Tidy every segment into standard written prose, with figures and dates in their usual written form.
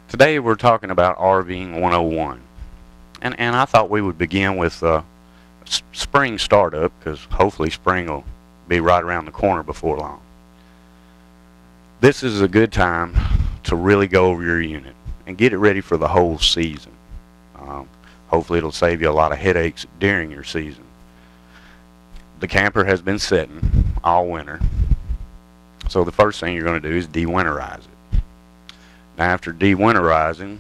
Today we're talking about RVing 101. And I thought we would begin with spring startup, because hopefully spring will be right around the corner before long. This is a good time to really go over your unit and get it ready for the whole season. Hopefully it'll save you a lot of headaches during your season. The camper has been sitting all winter, so the first thing you're going to do is dewinterize it. Now, after dewinterizing,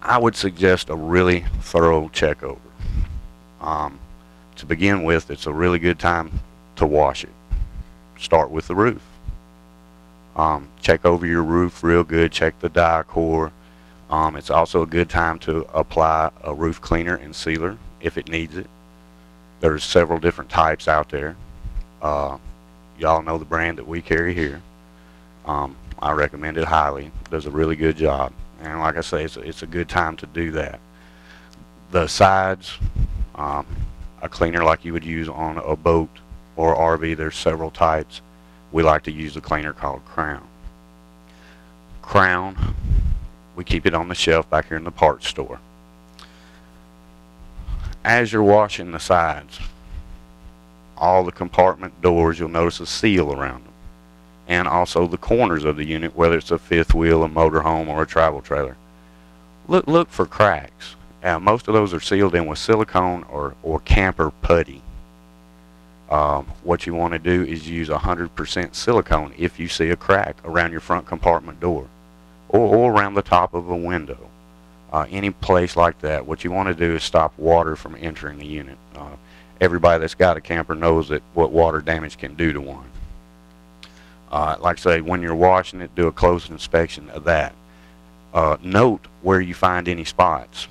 I would suggest a really thorough check over. To begin with, it's a really good time to wash it. Start with the roof. Check over your roof real good. Check the die core. It's also a good time to apply a roof cleaner and sealer if it needs it. There's several different types out there. Y'all know the brand that we carry here. I recommend it highly. It does a really good job. And like I say, it's a good time to do that. The sides, a cleaner like you would use on a boat or RV, there's several types. We like to use a cleaner called Crown. Crown, we keep it on the shelf back here in the parts store. As you're washing the sides, all the compartment doors, you'll notice a seal around them. And also the corners of the unit, whether it's a fifth wheel, a motorhome, or a travel trailer. Look for cracks. Most of those are sealed in with silicone or camper putty. What you want to do is use 100% silicone if you see a crack around your front compartment door or around the top of a window. Any place like that, what you want to do is stop water from entering the unit. Everybody that's got a camper knows that what water damage can do to one. Like I say, when you're washing it, do a close inspection of that. Note where you find any spots.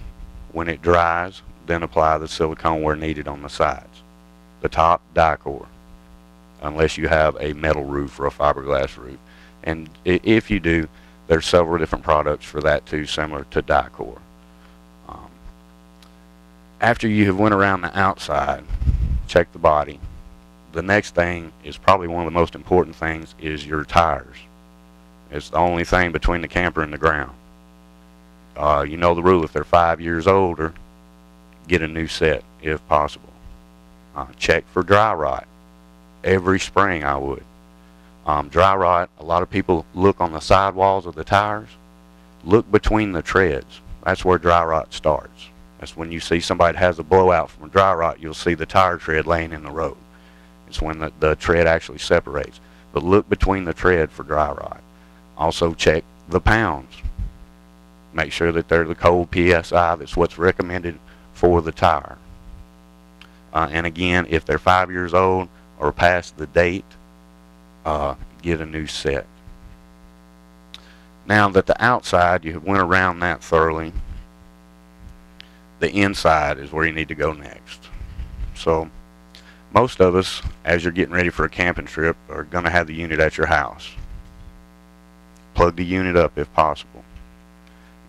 When it dries, then apply the silicone where needed on the sides. The top, die core, unless you have a metal roof or a fiberglass roof. And if you do, there's several different products for that too, similar to die core. After you have went around the outside, check the body. The next thing is probably one of the most important things is your tires. It's the only thing between the camper and the ground. You know the rule, if they're 5 years older, get a new set if possible. Check for dry rot. Every spring I would. Dry rot, a lot of people look on the sidewalls of the tires. Look between the treads. That's where dry rot starts. That's when you see somebody that has a blowout from a dry rot, you'll see the tire tread laying in the road. It's when the tread actually separates. But look between the tread for dry rot. Also check the pounds. Make sure that they're the cold PSI. That's what's recommended for the tire. And again, if they're 5 years old or past the date, get a new set. Now that the outside, you went around that thoroughly, the inside is where you need to go next. So most of us, as you're getting ready for a camping trip, are going to have the unit at your house. Plug the unit up if possible.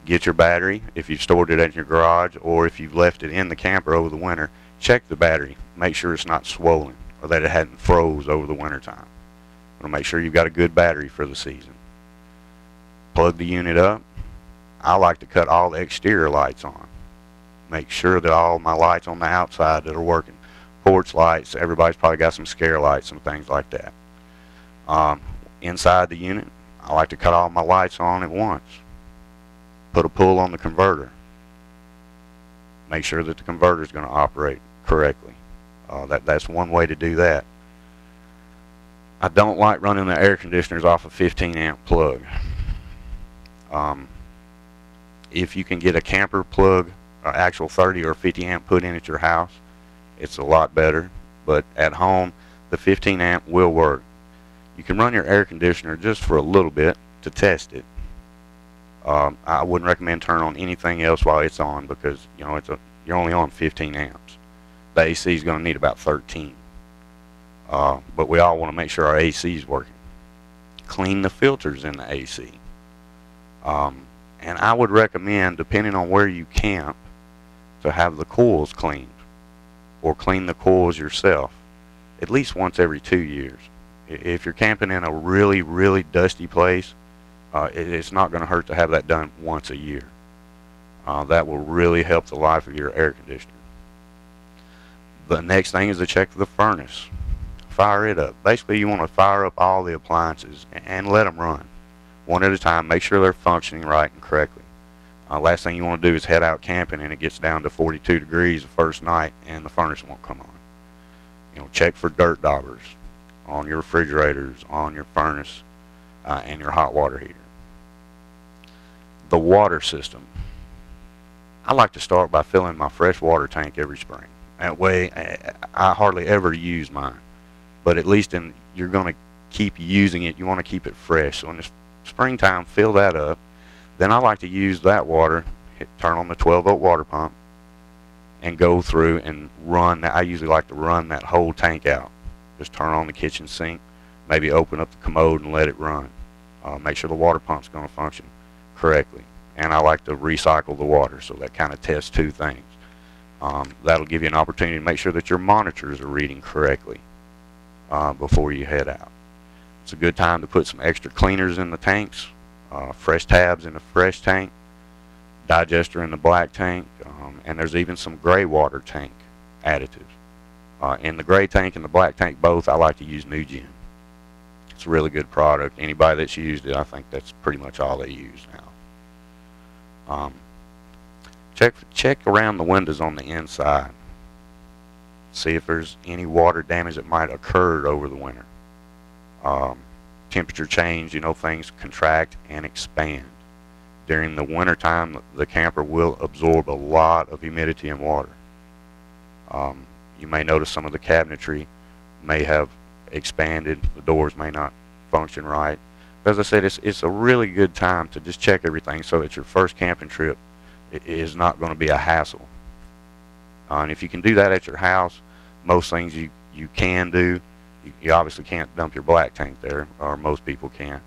Get your battery if you've stored it in your garage, or if you've left it in the camper over the winter. Check the battery. Make sure it's not swollen or that it hadn't froze over the winter time. Make sure you've got a good battery for the season. Plug the unit up. I like to cut all the exterior lights on. Make sure that all my lights on the outside that are working. Porch lights, everybody's probably got some scare lights and things like that. Inside the unit, I like to cut all my lights on at once. Put a pull on the converter. Make sure that the converter is going to operate correctly. That's one way to do that. I don't like running the air conditioners off a 15 amp plug. If you can get a camper plug, actual 30 or 50 amp put in at your house, it's a lot better. But at home, the 15 amp will work. You can run your air conditioner just for a little bit to test it. I wouldn't recommend turning on anything else while it's on, because you're only on 15 amps. The AC is going to need about 13. But we all want to make sure our AC is working. Clean the filters in the AC. And I would recommend, depending on where you camp, to have the coils cleaned, or clean the coils yourself at least once every 2 years. If you're camping in a really, really dusty place, It's not going to hurt to have that done once a year. That will really help the life of your air conditioner. The next thing is to check the furnace. Fire it up. Basically, you want to fire up all the appliances and let them run one at a time. Make sure they're functioning right and correctly. Last thing you want to do is head out camping and it gets down to 42 degrees the first night and the furnace won't come on. Check for dirt daubers on your refrigerators, on your furnace, and your hot water heater. The water system. I like to start by filling my fresh water tank every spring. That way, I hardly ever use mine. But at least you're going to keep using it. You want to keep it fresh. So in the springtime, fill that up. Then I like to use that water, turn on the 12-volt water pump, and go through and run. I usually like to run that whole tank out. Just turn on the kitchen sink, maybe open up the commode and let it run. Make sure the water pump's going to function correctly. And I like to recycle the water, so that kind of tests two things. That'll give you an opportunity to make sure that your monitors are reading correctly before you head out. It's a good time to put some extra cleaners in the tanks, fresh tabs in the fresh tank, digester in the black tank, and there's even some gray water tank additives. In the gray tank and the black tank both, I like to use NewGen. It's a really good product. Anybody that's used it, I think that's pretty much all they use now. Check around the windows on the inside. See if there's any water damage that might occur over the winter. Temperature change, things contract and expand. During the winter time, the camper will absorb a lot of humidity and water. You may notice some of the cabinetry may have expanded. The doors may not function right. But as I said, it's a really good time to just check everything so that your first camping trip is not going to be a hassle. And if you can do that at your house, most things you can do. You obviously can't dump your black tank there, or most people can.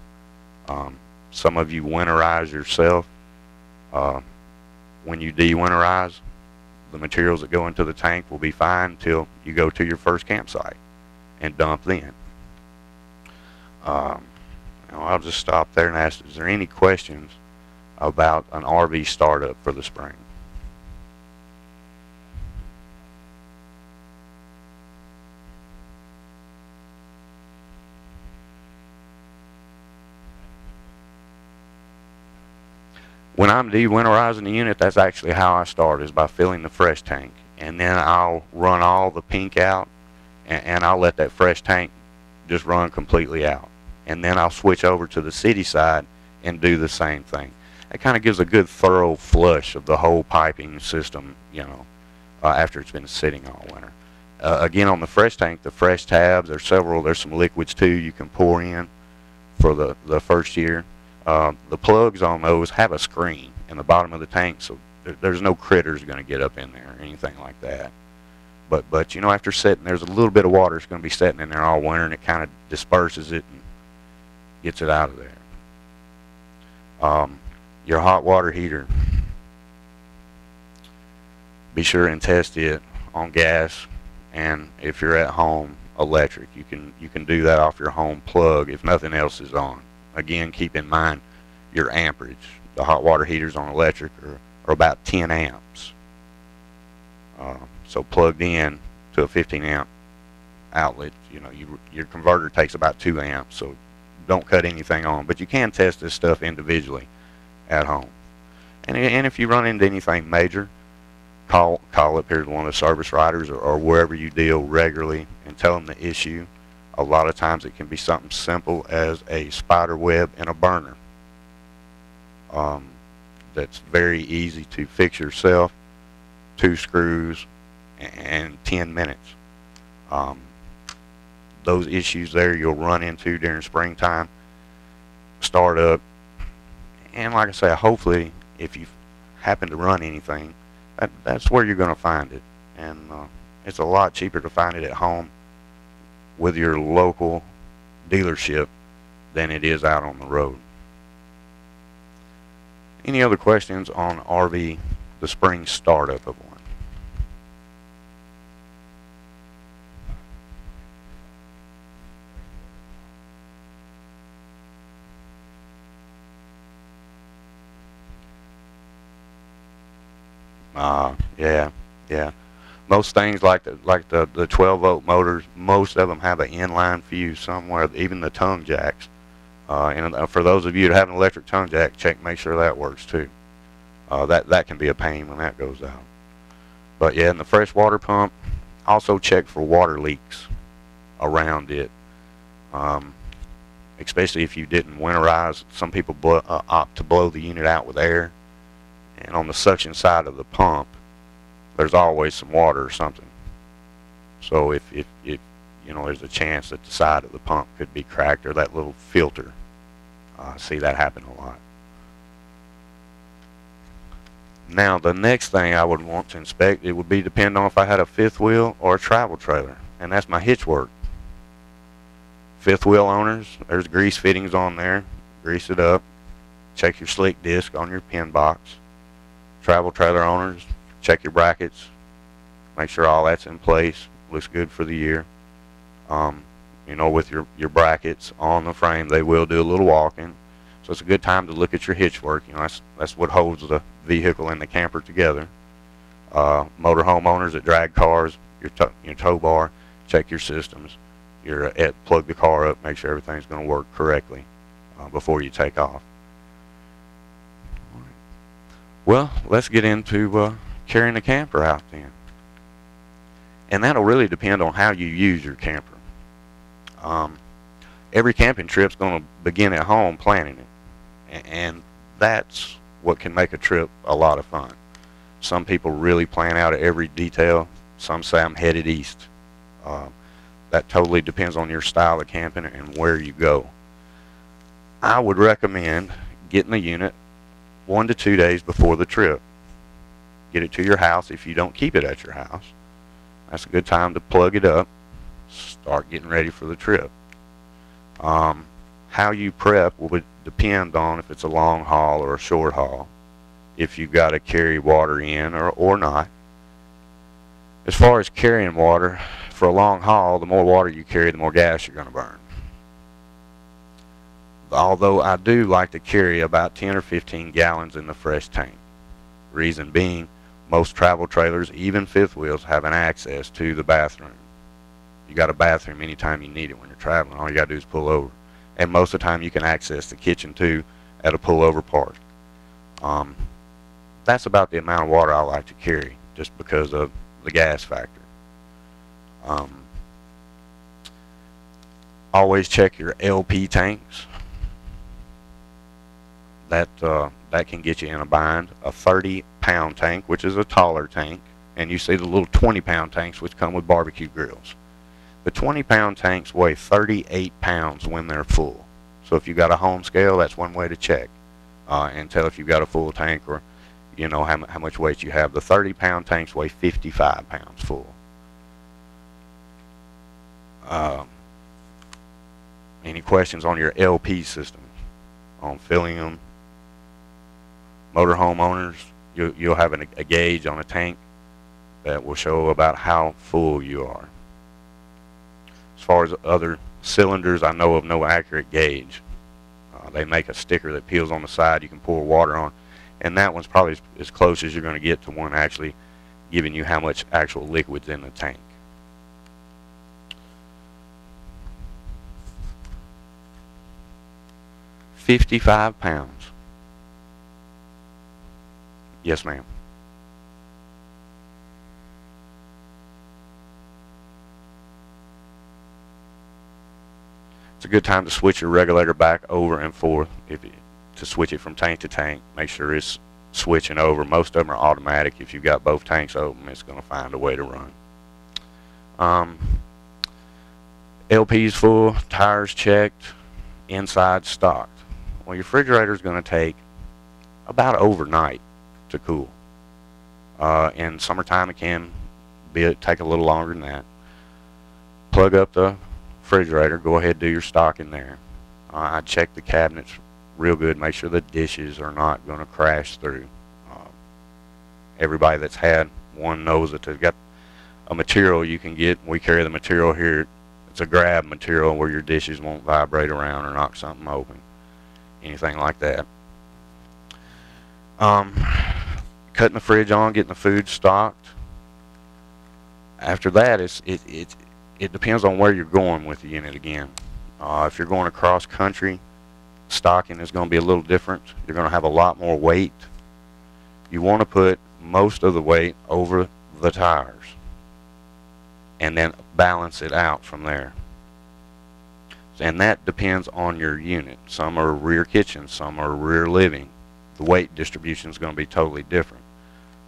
Some of you winterize yourself. When you de-winterize, the materials that go into the tank will be fine until you go to your first campsite and dump then. I'll just stop there and ask, is there any questions about an RV startup for the spring? When I'm de-winterizing the unit, that's actually how I start, is by filling the fresh tank. And then I'll run all the pink out, and I'll let that fresh tank just run completely out. And then I'll switch over to the city side and do the same thing. It kind of gives a good thorough flush of the whole piping system, after it's been sitting all winter. Again, on the fresh tank, the fresh tabs, there's some liquids too you can pour in for the first year. The plugs on those have a screen in the bottom of the tank, so there's no critters going to get up in there or anything like that. But after setting, there's a little bit of water that's going to be sitting in there all winter, and it kind of disperses it and gets it out of there. Your hot water heater, be sure and test it on gas, and if you're at home, electric. You can do that off your home plug if nothing else is on. Again, keep in mind your amperage. The hot water heaters on electric are about 10 amps. So plugged in to a 15 amp outlet, your converter takes about 2 amps, so don't cut anything on. But you can test this stuff individually at home. And if you run into anything major, call up here to one of the service writers or wherever you deal regularly and tell them the issue. A lot of times it can be something simple as a spider web in a burner. That's very easy to fix yourself. 2 screws and 10 minutes. Those issues there you'll run into during springtime. Start up. And like I say, hopefully if you happen to run anything, that's where you're going to find it. And it's a lot cheaper to find it at home with your local dealership than it is out on the road. Any other questions on RV, the spring startup of one? Yeah, yeah. Most things like the 12-volt motors, most of them have an inline fuse somewhere, even the tongue jacks. And for those of you that have an electric tongue jack, make sure that works too. That can be a pain when that goes out. But yeah, in the freshwater pump, also check for water leaks around it. Especially if you didn't winterize. Some people opt to blow the unit out with air. And on the suction side of the pump, there's always some water or something. So if you know, there's a chance that the side of the pump could be cracked, or that little filter. See that happen a lot. Now the next thing I would want to inspect, it would be depend on if I had a fifth wheel or a travel trailer, and that's my hitch work. Fifth wheel owners, there's grease fittings on there. Grease it up. Check your slick disc on your pin box. Travel trailer owners, check your brackets. Make sure all that's in place. Looks good for the year. You know, with your brackets on the frame, they will do a little walking. So it's a good time to look at your hitch work. You know, that's what holds the vehicle and the camper together. Motor home owners that drag cars, your tow bar, check your systems. Plug the car up, make sure everything's going to work correctly before you take off. Well, let's get into carrying the camper out then. And that'll really depend on how you use your camper. Every camping trip's going to begin at home planning it. And that's what can make a trip a lot of fun. Some people really plan out every detail. Some say I'm headed east. That totally depends on your style of camping and where you go. I would recommend getting the unit 1 to 2 days before the trip. Get it to your house if you don't keep it at your house. That's a good time to plug it up. Start getting ready for the trip. How you prep will depend on if it's a long haul or a short haul, if you've got to carry water in or not. As far as carrying water, for a long haul, the more water you carry, the more gas you're going to burn. Although I do like to carry about 10 or 15 gallons in the fresh tank. Reason being, most travel trailers, even fifth wheels, have an access to the bathroom. You got a bathroom anytime you need it when you're traveling. All you got to do is pull over. And most of the time you can access the kitchen too at a pullover park. That's about the amount of water I like to carry, just because of the gas factor. Always check your LP tanks. That can get you in a bind. A 30-pound tank, which is a taller tank, and you see the little 20-pound tanks which come with barbecue grills. The 20-pound tanks weigh 38 pounds when they're full. So if you got a home scale, that's one way to check and tell if you've got a full tank, or you know how much weight you have. The 30-pound tanks weigh 55 pounds full. Any questions on your LP system, on filling them? Motorhome owners, you'll have a gauge on a tank that will show about how full you are. As far as other cylinders, I know of no accurate gauge. They make a sticker that peels on the side you can pour water on, and that one's probably as close as you're going to get to one actually giving you how much actual liquid's in the tank. $55. Yes, ma'am. It's a good time to switch your regulator back over and forth to switch it from tank to tank. Make sure it's switching over. Most of them are automatic. If you've got both tanks open, it's going to find a way to run. LP's full, tires checked, inside stocked. Well, your refrigerator is going to take about overnight to cool. In summertime, it can take a little longer than that. Plug up the refrigerator. Go ahead and do your stock in there. I check the cabinets real good. Make sure the dishes are not going to crash through. Everybody that's had one knows that they've got a material you can get. We carry the material here. It's a grab material where your dishes won't vibrate around or knock something open. Anything like that. cutting the fridge on, getting the food stocked. After that, it depends on where you're going with the unit again. If you're going across country, stocking is going to be a little different. You're going to have a lot more weight. You want to put most of the weight over the tires and then balance it out from there. And that depends on your unit. Some are rear kitchen, some are rear living. The weight distribution is going to be totally different.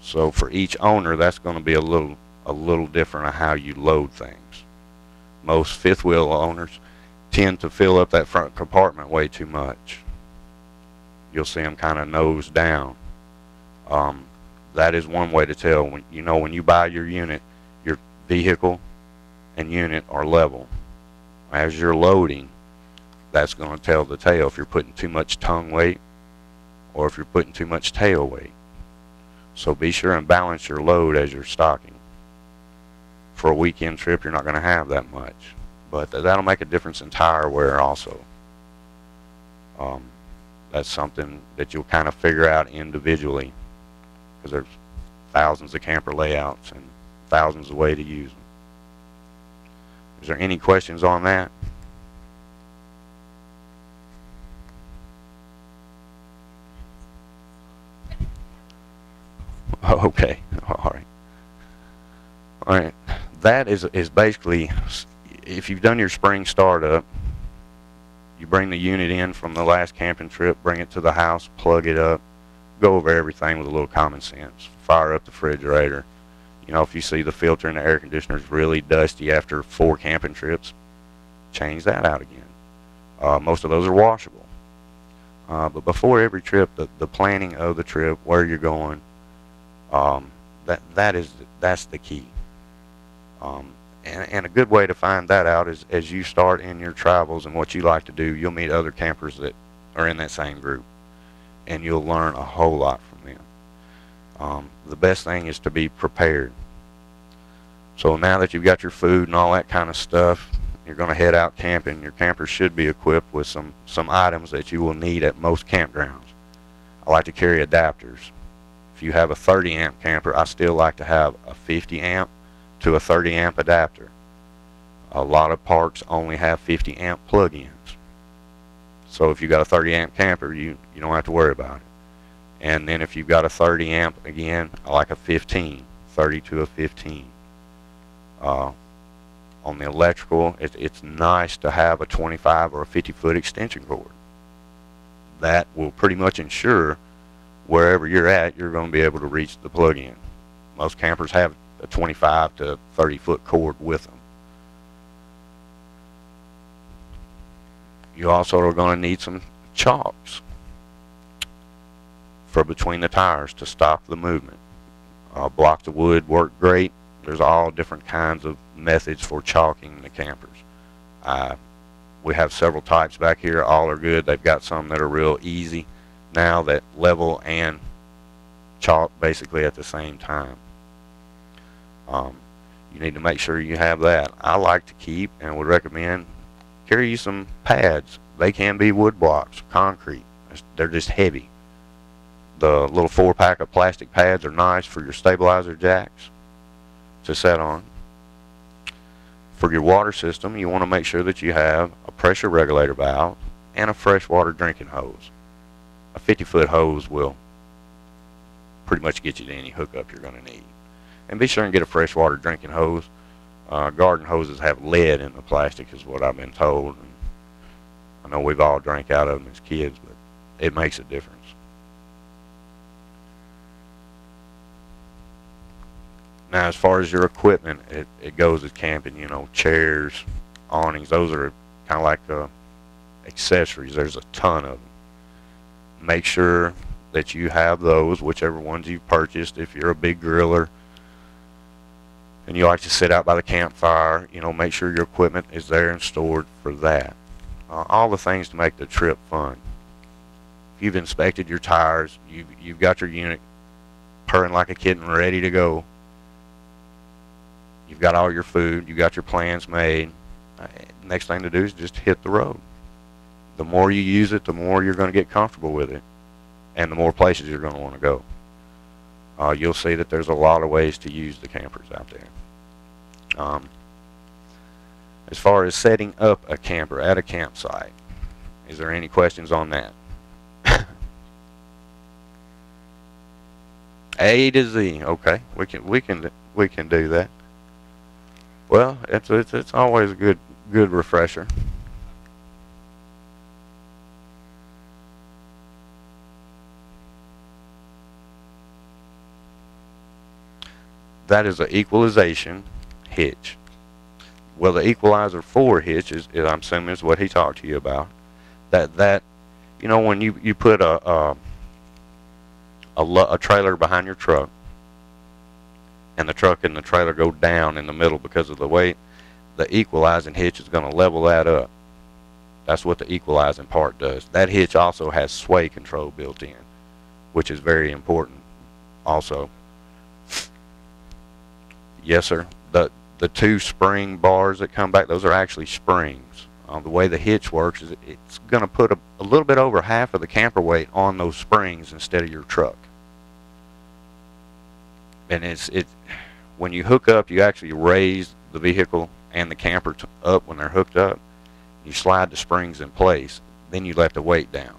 So for each owner, that's going to be a little different of how you load things. Most fifth wheel owners tend to fill up that front compartment way too much. You'll see them kind of nose down. That is one way to tell. When you buy your unit, your vehicle and unit are level. As you're loading, that's going to tell the tale if you're putting too much tongue weight or if you're putting too much tail weight. So be sure and balance your load as you're stocking. For a weekend trip, you're not going to have that much, but that'll make a difference in tire wear also. That's something that you'll kind of figure out individually, because there's thousands of camper layouts and thousands of ways to use them. Is there any questions on that? Okay, all right. All right, that is basically, if you've done your spring startup, you bring the unit in from the last camping trip, bring it to the house, plug it up, go over everything with a little common sense. Fire up the refrigerator. If you see the filter in the air conditioner is really dusty after 4 camping trips, change that out again. Most of those are washable. But before every trip, the planning of the trip, where you're going, that's the key. And a good way to find that out is as you start in your travels and what you like to do, you'll meet other campers that are in that same group, and you'll learn a whole lot from them. The best thing is to be prepared. So now that you've got your food and all that kind of stuff, you're going to head out camping. Your camper should be equipped with some items that you will need at most campgrounds. I like to carry adapters. If you have a 30 amp camper, I still like to have a 50 amp to a 30 amp adapter. A lot of parks only have 50 amp plug-ins. So if you've got a 30 amp camper, you don't have to worry about it. And then if you've got a 30 amp, again, I like a 15, 30 to a 15. On the electrical, it's nice to have a 25 or a 50-foot extension cord. That will pretty much ensure wherever you're at, you're going to be able to reach the plug-in. Most campers have a 25 to 30-foot cord with them. You also are going to need some chocks for between the tires to stop the movement. Blocks of wood work great. There's all different kinds of methods for chalking the campers. We have several types back here. All are good. They've got some that are real easy now that level and chalk basically at the same time. You need to make sure you have that. I like to keep and would recommend carry you some pads. They can be wood blocks, concrete. They're just heavy. The little 4-pack of plastic pads are nice for your stabilizer jacks to set on. For your water system, you want to make sure that you have a pressure regulator valve and a freshwater drinking hose. A 50-foot hose will pretty much get you to any hookup you're going to need. And be sure and get a freshwater drinking hose. Garden hoses have lead in the plastic is what I've been told. And I know we've all drank out of them as kids, but it makes a difference. Now, as far as your equipment, it goes as camping, chairs, awnings. Those are kind of like accessories. There's a ton of them. Make sure that you have those, whichever ones you've purchased. If you're a big griller and you like to sit out by the campfire, make sure your equipment is there and stored for that. All the things to make the trip fun. If you've inspected your tires, you've got your unit purring like a kitten ready to go. You've got all your food, you've got your plans made. Next thing to do is just hit the road. The more you use it, the more you're going to get comfortable with it, and the more places you're going to want to go. you'll see that there's a lot of ways to use the campers out there. As far as setting up a camper at a campsite, is there any questions on that? A to Z. Okay, we can do that. Well, it's always a good refresher. That is an equalization hitch. Well, the equalizer for hitch is I'm assuming is what he talked to you about. That you know, when you put a trailer behind your truck, and the truck and the trailer go down in the middle because of the weight, the equalizing hitch is going to level that up. That's what the equalizing part does. That hitch also has sway control built in, which is very important also. Yes, sir. The two spring bars that come back, those are actually springs. The way the hitch works is it's going to put a little bit over half of the camper weight on those springs instead of your truck. And when you hook up, you actually raise the vehicle and the camper up when they're hooked up. You slide the springs in place, then you let the weight down,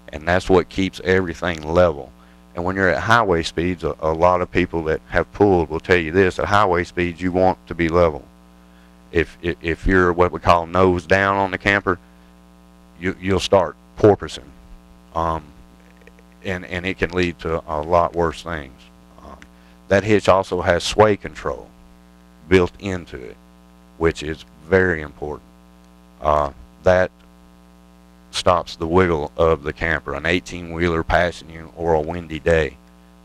and that's what keeps everything level. And when you're at highway speeds, a lot of people that have pulled will tell you this: at highway speeds, you want to be level. If you're what we call nose down on the camper, you'll start porpoising, and it can lead to a lot worse things. That hitch also has sway control built into it, which is very important. That stops the wiggle of the camper. An 18-wheeler passing you or a windy day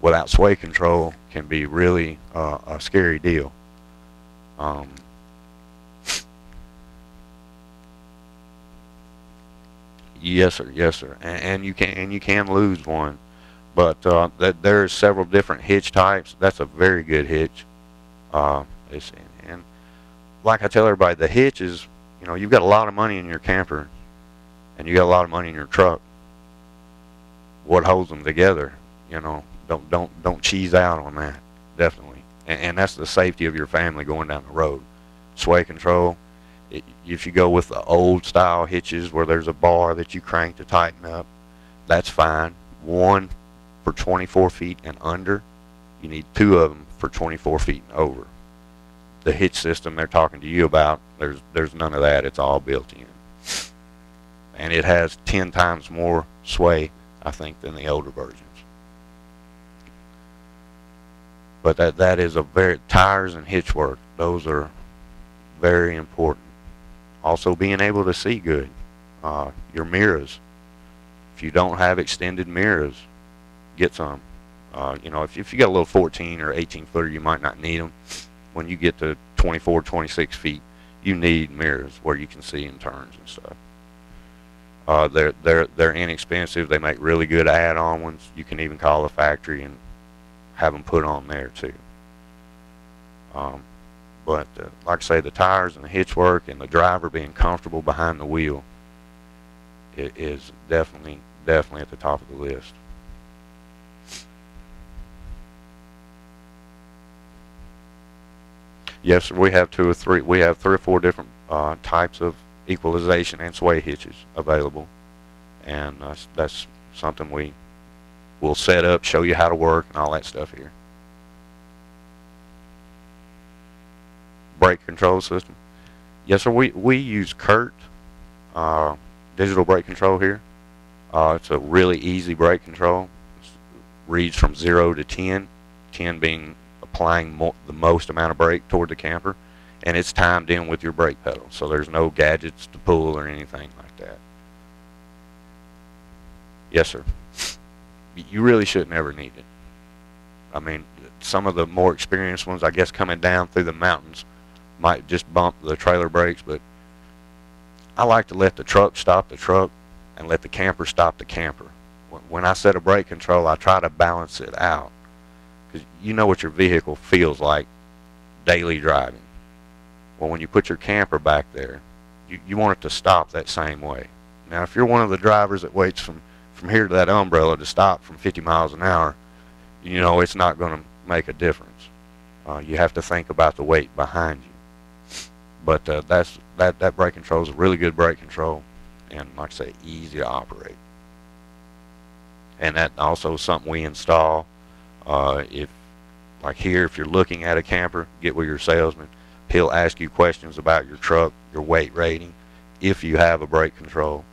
without sway control can be really a scary deal. Yes, sir. Yes, sir. And you can lose one, but there's several different hitch types. That's a very good hitch. And like I tell everybody, the hitch is, you know, you've got a lot of money in your camper, and you got a lot of money in your truck. What holds them together? You know, don't cheese out on that. Definitely, and that's the safety of your family going down the road. Sway control. If you go with the old style hitches where there's a bar that you crank to tighten up, that's fine. One for 24 feet and under. You need two of them for 24 feet and over. The hitch system they're talking to you about, there's none of that. It's all built in. And it has 10 times more sway, I think, than the older versions. But that is tires and hitch work, those are very important. Also being able to see good. Your mirrors. If you don't have extended mirrors, get some. You know, if you got a little 14 or 18 footer, you might not need them. When you get to 24, 26 feet, you need mirrors where you can see in turns and stuff. They're inexpensive. They make really good add-on ones. You can even call the factory and have them put on there too. But like I say, the tires and the hitch work and the driver being comfortable behind the wheel, it is definitely at the top of the list. Yes, sir, we have three or four different types of equalization and sway hitches available, and that's something we will set up, show you how to work and all that stuff here. Brake control system. Yes, sir, we use CURT digital brake control here. It's a really easy brake control. It reads from 0 to 10, 10 being applying the most amount of brake toward the camper, and it's timed in with your brake pedal, so there's no gadgets to pull or anything like that. Yes, sir. You really shouldn't ever need it. I mean, some of the more experienced ones, I guess, coming down through the mountains might just bump the trailer brakes, but I like to let the truck stop the truck and let the camper stop the camper. When I set a brake control, I try to balance it out, because you know what your vehicle feels like daily driving. Well, when you put your camper back there, you want it to stop that same way. Now, if you're one of the drivers that waits from here to that umbrella to stop from 50 miles an hour, you know it's not going to make a difference. You have to think about the weight behind you. But that brake control is a really good brake control, and like I say, easy to operate. And that also is something we install. If like here, if you're looking at a camper, get with your salesman. He'll ask you questions about your truck, your weight rating, if you have a brake control,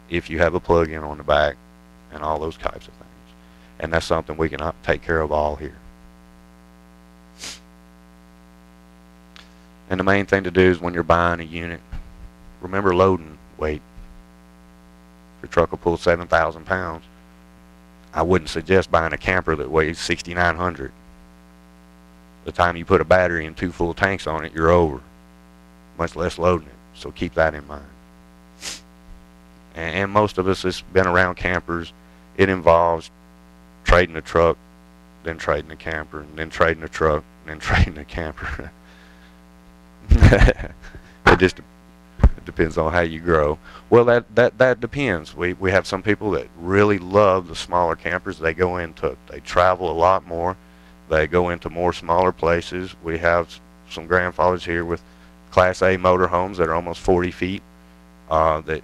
if you have a plug-in on the back, and all those types of things. And that's something we can take care of all here. And the main thing to do is when you're buying a unit, remember loading weight. If your truck will pull 7,000 pounds, I wouldn't suggest buying a camper that weighs 6,900. The time you put a battery and 2 full tanks on it, you're over, much less loading it. So keep that in mind. And most of us that's been around campers, it involves trading a truck, then trading a camper, and then trading a truck, and then trading a camper. It just depends on how you grow. Well, that depends. We have some people that really love the smaller campers. They travel a lot more. They go into more smaller places. We have some grandfathers here with Class A motorhomes that are almost 40 feet that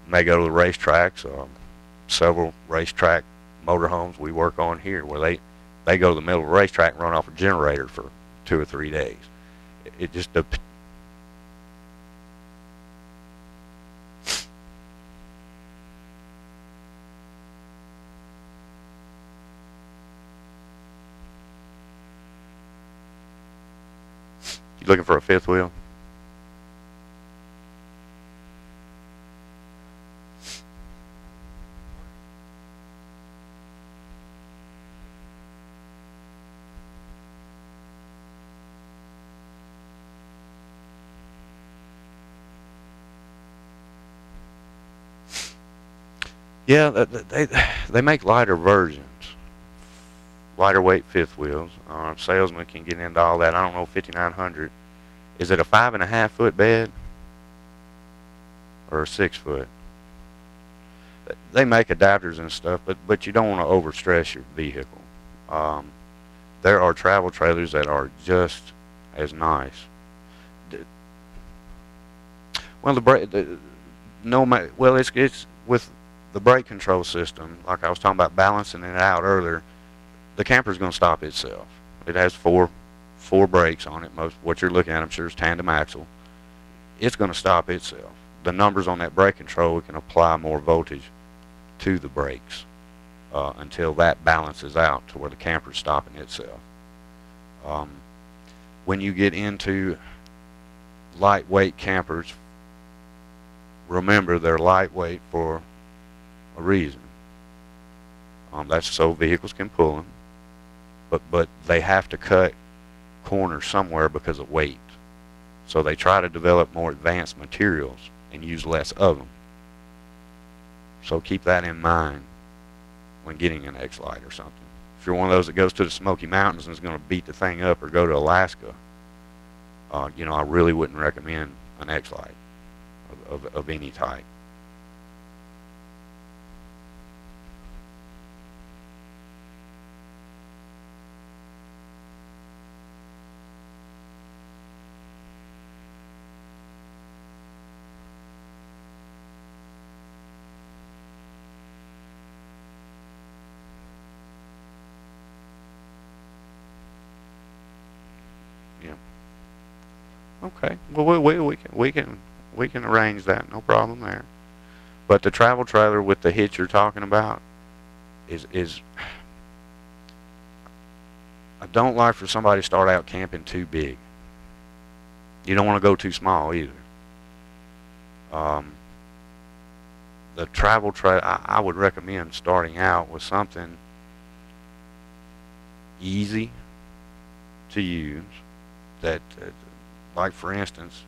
may go to the racetracks. Several racetrack motorhomes we work on here where they go to the middle of the racetrack and run off a generator for 2 or 3 days. It just depends. You looking for a fifth wheel? Yeah, they make lighter versions, lighter weight fifth wheels. Salesmen can get into all that. I don't know, 5,900. Is it a 5.5 foot bed or a 6 foot? They make adapters and stuff, but you don't want to overstress your vehicle. There are travel trailers that are just as nice. Well, it's with the brake control system, like I was talking about balancing it out earlier, the camper's going to stop itself. It has four brakes on it. What you're looking at, I'm sure, is tandem axle. It's going to stop itself. The numbers on that brake control, we can apply more voltage to the brakes until that balances out to where the camper's stopping itself. When you get into lightweight campers, remember they're lightweight for a reason. That's so vehicles can pull them, but they have to cut corners somewhere because of weight. So they try to develop more advanced materials and use less of them. So keep that in mind when getting an X-Lite or something. If you're one of those that goes to the Smoky Mountains and is going to beat the thing up, or go to Alaska, I really wouldn't recommend an X-Lite of any type. Yeah. Okay. Well, we can arrange that. No problem there. But the travel trailer with the hitch you're talking about is I don't like for somebody to start out camping too big. You don't want to go too small either. The travel trailer, I would recommend starting out with something easy to use. That, like for instance,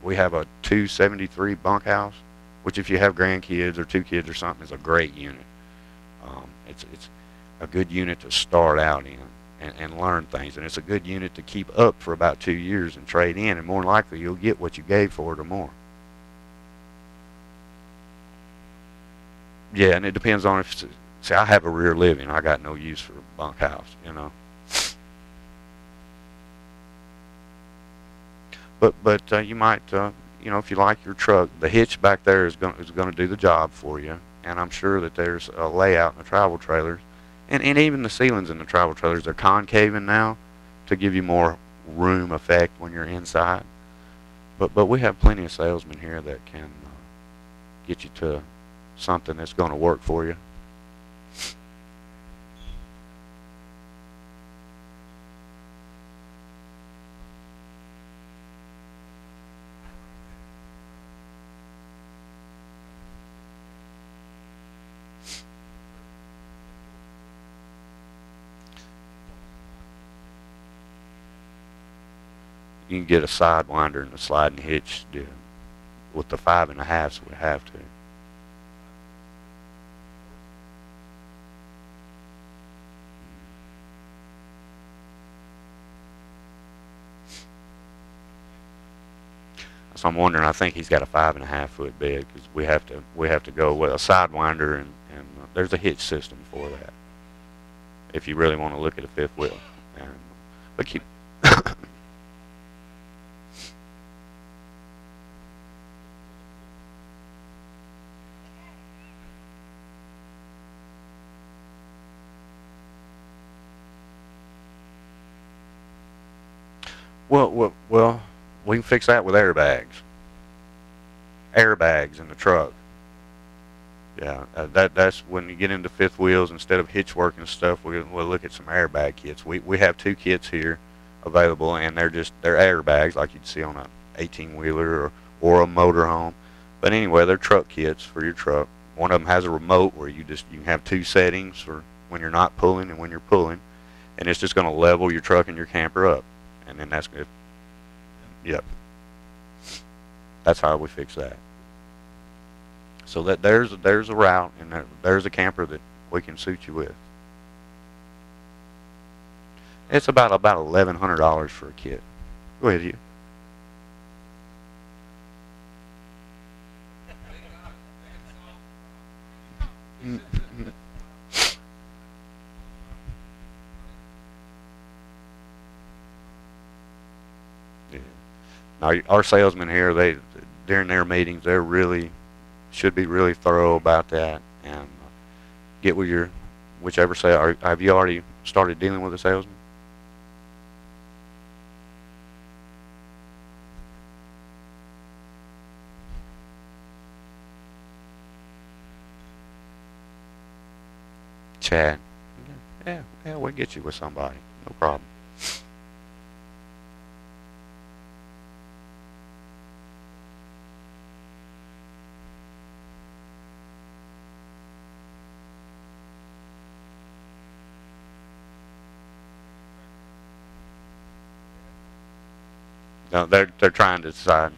we have a 273 bunkhouse, which if you have grandkids or 2 kids or something, is a great unit. It's a good unit to start out in and learn things, and it's a good unit to keep up for about 2 years and trade in, and more than likely you'll get what you gave for it or more. Yeah, and it depends on if, see, I have a rear living. I got no use for bunkhouse, you know. But you might, you know, if you like your truck, the hitch back there is going to do the job for you. And I'm sure that there's a layout in the travel trailers, and even the ceilings in the travel trailers, they're concaving now to give you more room effect when you're inside. But we have plenty of salesmen here that can get you to something that's going to work for you. You can get a sidewinder and a sliding hitch with the 5.5s. We have to. So I'm wondering. I think he's got a 5.5-foot bed because we have to go with a sidewinder and there's a hitch system for that. If you really want to look at a fifth wheel, but keep. Well, we can fix that with airbags. Airbags in the truck. Yeah, that's when you get into fifth wheels. Instead of hitch work and stuff, we'll look at some airbag kits. We have 2 kits here available, and they're airbags like you'd see on a 18-wheeler or a motorhome. But anyway, they're truck kits for your truck. One of them has a remote where you can have 2 settings for when you're not pulling and when you're pulling, and it's just going to level your truck and your camper up. And then that's good. Yep. That's how we fix that. So that there's a route, and there's a camper that we can suit you with. It's about $1,100 for a kit. Go ahead, you. Now, our salesmen here, during their meetings, should be really thorough about that, and get with whichever sale. Have you already started dealing with a salesman? Chad. Yeah, we'll get you with somebody. No problem. No, they're trying to decide.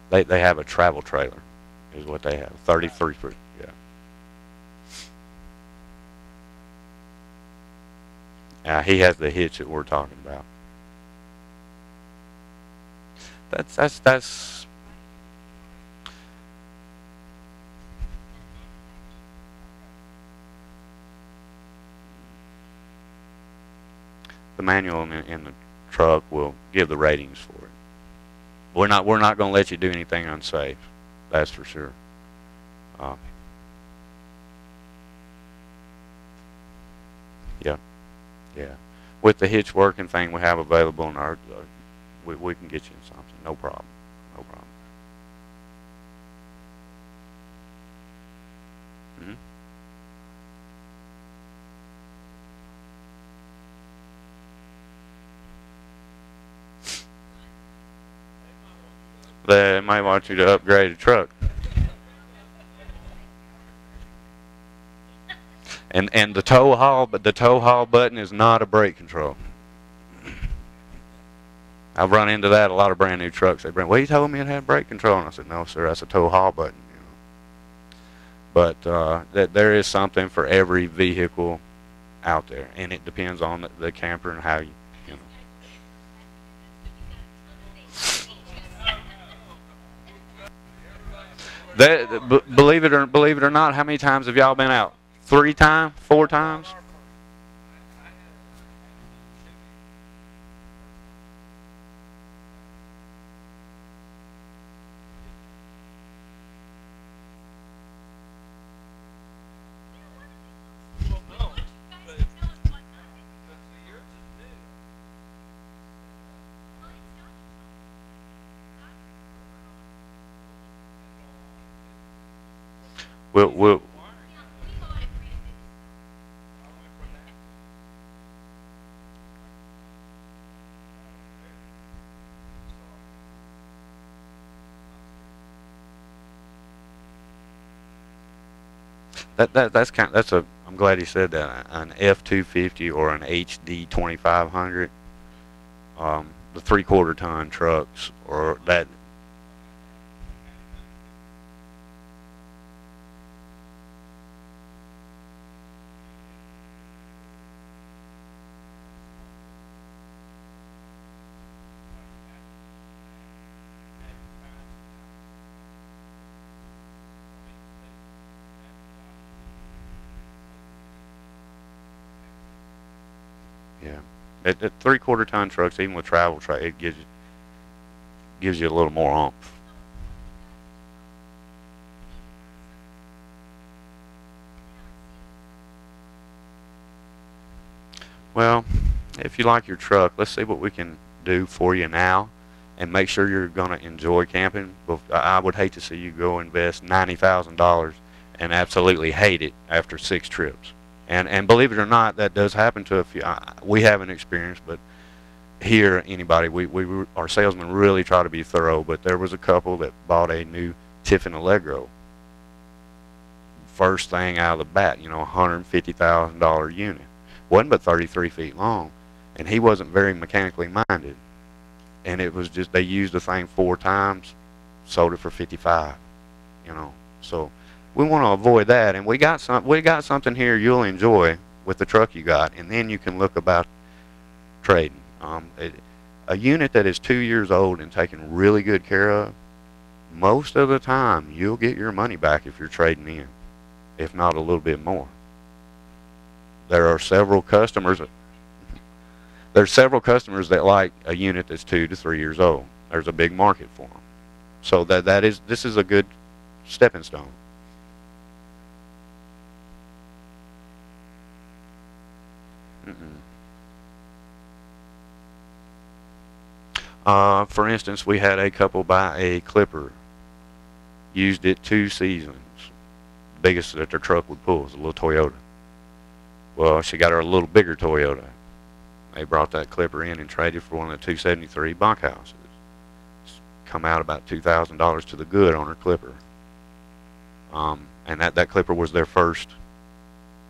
They have a travel trailer, is what they have. 33 foot. Yeah. He has the hitch that we're talking about. That's the manual in the truck will give the ratings for it. We're not going to let you do anything unsafe. That's for sure. Yeah. With the hitch working thing we have available in our, we can get you in something. No problem. No problem. Mm-hmm. They might want you to upgrade a truck. And the tow haul button is not a brake control. I've run into that a lot of brand new trucks. They bring, well, you told me it had brake control, and I said, no, sir, that's a tow haul button. You know. But that there is something for every vehicle out there, and it depends on the camper and how you know. That believe it or not, how many times have y'all been out? 3 times, 4 times? We'll that's a I'm glad you said that, an F-250 or an HD 2500, the 3/4 ton trucks or that. Yeah, at 3/4 ton trucks, even with travel truck, it gives you a little more oomph. Well, if you like your truck, let's see what we can do for you now, and make sure you're going to enjoy camping. I would hate to see you go invest $90,000 and absolutely hate it after 6 trips. And believe it or not, that does happen to a few. We haven't experienced, but here anybody, our salesmen really try to be thorough. But there was a couple that bought a new Tiffin Allegro. First thing out of the bat, $150,000 unit. Wasn't but 33 feet long, and he wasn't very mechanically minded. And it was just they used the thing 4 times, sold it for 55. So we want to avoid that, and we got something here you'll enjoy with the truck you got, and then you can look about trading. A unit that is 2 years old and taken really good care of, most of the time you'll get your money back if you're trading in, if not a little bit more. There are several customers. There's several customers that like a unit that's 2 to 3 years old. There's a big market for them. So this is a good stepping stone. Mm-mm. For instance, we had a couple buy a Clipper. Used it 2 seasons. Biggest that their truck would pull was a little Toyota. Well, she got her a little bigger Toyota. They brought that Clipper in and traded for one of the 273 bunkhouses. Come out about $2,000 to the good on her Clipper. And that Clipper was their first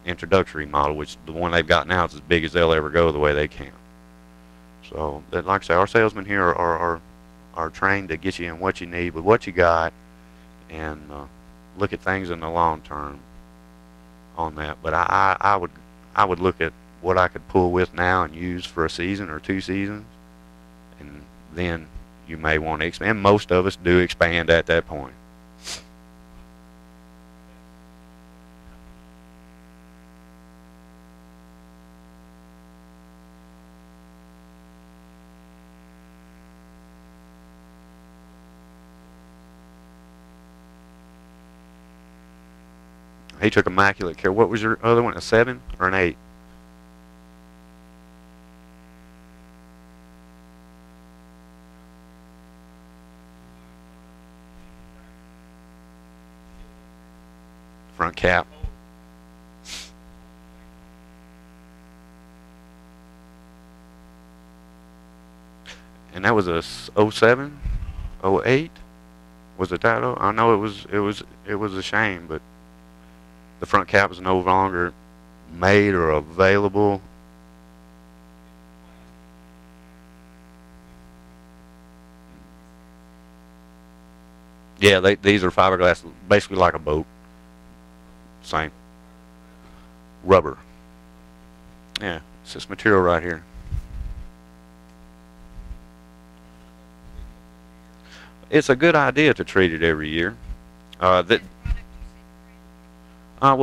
introductory model, which the one they've got now is as big as they'll ever go the way they can. So, like I say, our salesmen here are trained to get you in what you need with what you got, and look at things in the long term on that. But I would look at what I could pull with now and use for a season or 2 seasons, and then you may want to expand. Most of us do expand at that point. He took immaculate care. What was your other one? A 7 or an 8? Front cap. And that was a '07, '08. Was it that? I know it was a shame, but the front cap is no longer made or available. Yeah, these are fiberglass, basically like a boat. Same. Rubber. Yeah, it's this material right here. It's a good idea to treat it every year. Well,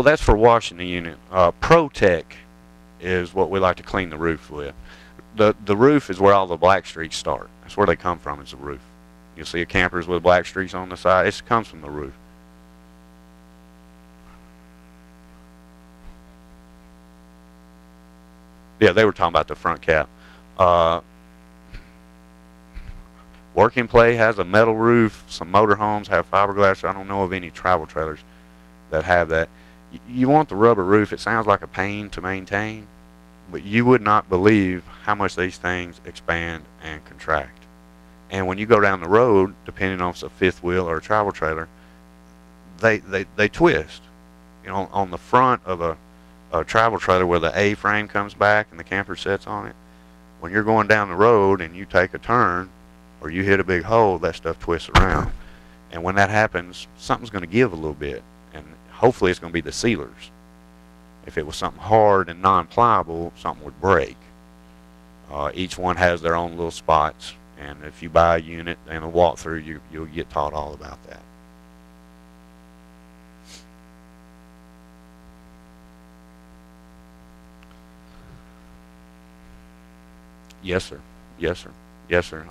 that's for washing the unit. Protec is what we like to clean the roof with. The roof is where all the black streaks start. That's where they come from, is the roof. You'll see a campers with black streaks on the side. It comes from the roof. Yeah, they were talking about the front cap. Working Play has a metal roof. Some motorhomes have fiberglass. I don't know of any travel trailers that have that. You want the rubber roof. It sounds like a pain to maintain, but you would not believe how much these things expand and contract. And when you go down the road, depending on if it's a fifth wheel or a travel trailer, they twist. You know, on the front of a travel trailer where the A-frame comes back and the camper sits on it, when you're going down the road and you take a turn or you hit a big hole, that stuff twists around. And when that happens, something's going to give a little bit. And hopefully it's going to be the sealers. If it was something hard and non-pliable, something would break. Each one has their own little spots. And if you buy a unit and a walkthrough, you'll get taught all about that. Yes, sir. Yes, sir. Yes, sir.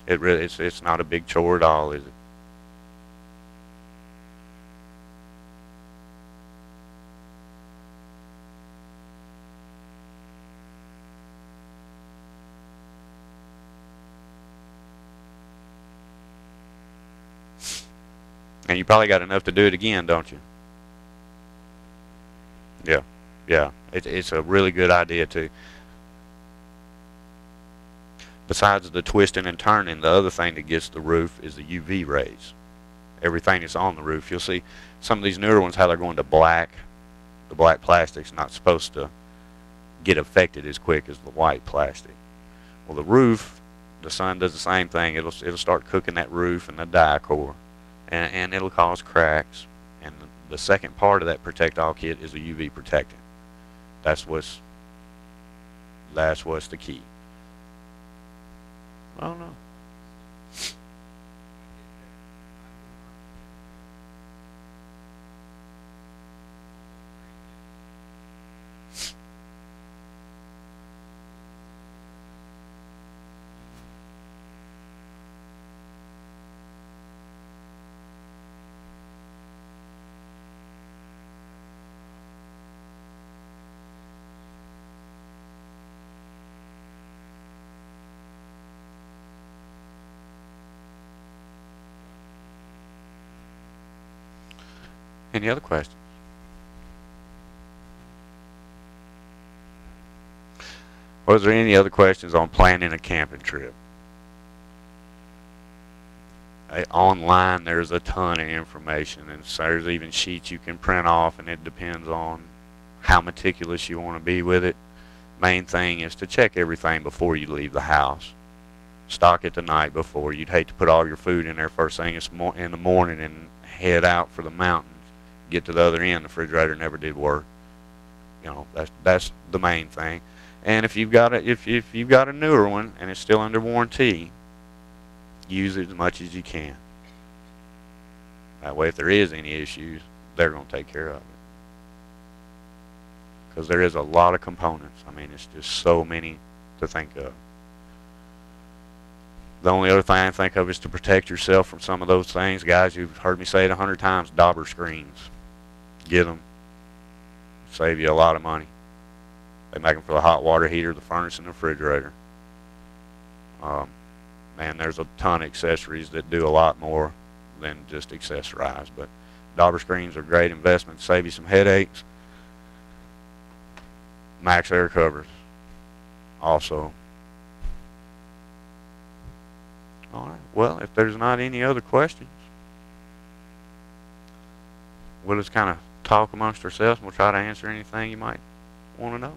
It's not a big chore at all, is it? And you probably got enough to do it again, don't you? Yeah, yeah. It's a really good idea too. Besides the twisting and turning, the other thing that gets the roof is the UV rays. Everything that's on the roof. You'll see some of these newer ones, how they're going to black. The black plastic's not supposed to get affected as quick as the white plastic. Well, the roof, the sun does the same thing. It'll start cooking that roof and the die core, and it'll cause cracks. And the second part of that Protect All kit is a UV protectant. That's what's the key. I don't know. Any other questions? Was there any other questions on planning a camping trip? Online, there's a ton of information, and so there's even sheets you can print off, and it depends on how meticulous you want to be with it. Main thing is to check everything before you leave the house. Stock it the night before. You'd hate to put all your food in there first thing in the morning and head out for the mountains. Get to the other end, the refrigerator never did work. You know, that's the main thing. And if you've got a newer one and it's still under warranty, use it as much as you can. That way, if there is any issues, they're going to take care of it. Because there is a lot of components. I mean, it's just so many to think of. The only other thing I can think of is to protect yourself from some of those things. Guys, you've heard me say it 100 times, dauber screens. Get them. Save you a lot of money. They make them for the hot water heater, the furnace, and the refrigerator. Man, there's a ton of accessories that do a lot more than just accessorize. But dauber screens are great investments. Save you some headaches. Max air covers. Also. All right. Well, if there's not any other questions, we'll just kind of talk amongst ourselves and we'll try to answer anything you might want to know.